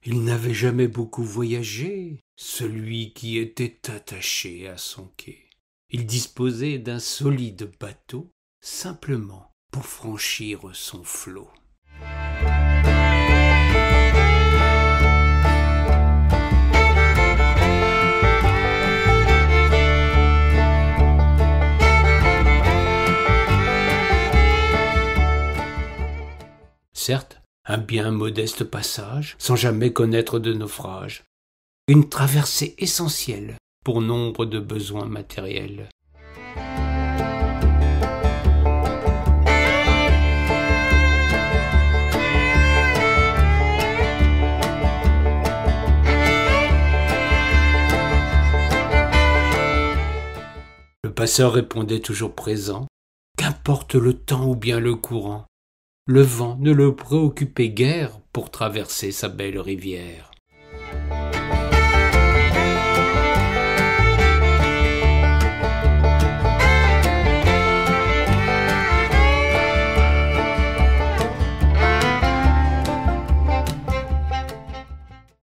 Il n'avait jamais beaucoup voyagé, celui qui était attaché à son quai. Il disposait d'un solide bateau, simplement pour franchir son flot. Certes, un bien modeste passage, sans jamais connaître de naufrage. Une traversée essentielle pour nombre de besoins matériels. Le passeur répondait toujours présent, qu'importe le temps ou bien le courant. Le vent ne le préoccupait guère pour traverser sa belle rivière.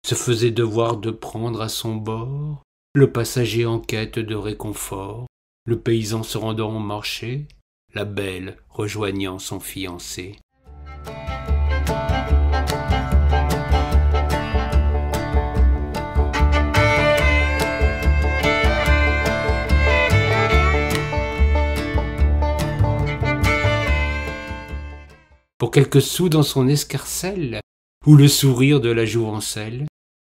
Se faisait devoir de prendre à son bord le passager en quête de réconfort, le paysan se rendant au marché, la belle rejoignant son fiancé. Pour quelques sous dans son escarcelle, ou le sourire de la jouvencelle,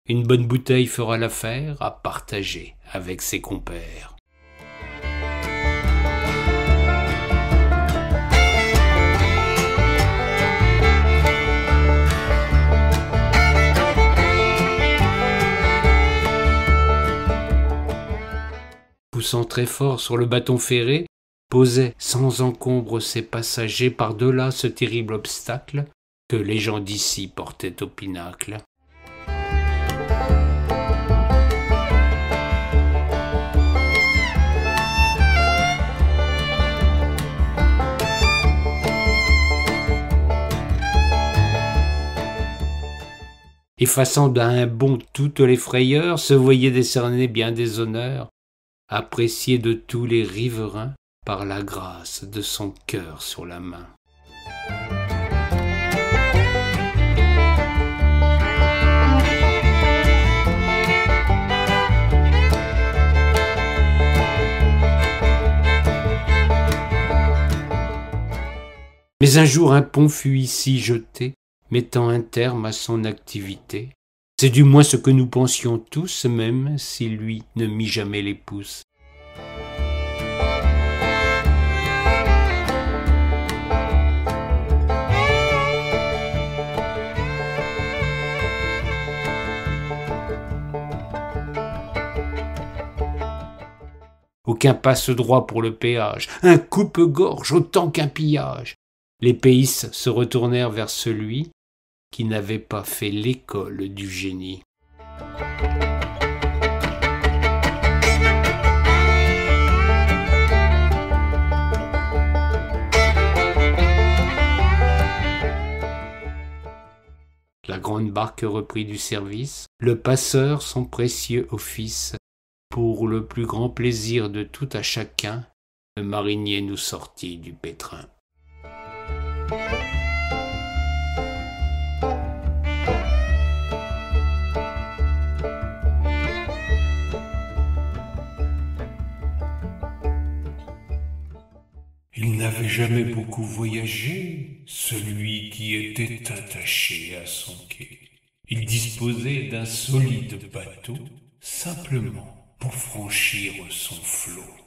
une bonne bouteille fera l'affaire à partager avec ses compères. Poussant très fort sur le bâton ferré, posait sans encombre ses passagers par-delà ce terrible obstacle que les gens d'ici portaient au pinacle. Effaçant d'un bond toutes les frayeurs, se voyait décerner bien des honneurs, apprécié de tous les riverains par la grâce de son cœur sur la main. Mais un jour un pont fut ici jeté, mettant un terme à son activité. C'est du moins ce que nous pensions tous, même si lui ne mit jamais les pouces. Aucun passe-droit pour le péage, un coupe-gorge autant qu'un pillage. Les péisses se retournèrent vers celui qui n'avait pas fait l'école du génie. La grande barque reprit du service, le passeur son précieux office. Pour le plus grand plaisir de tout à chacun, le marinier nous sortit du pétrin. Il n'avait jamais beaucoup voyagé, celui qui était attaché à son quai. Il disposait d'un solide bateau, simplement pour franchir son flot.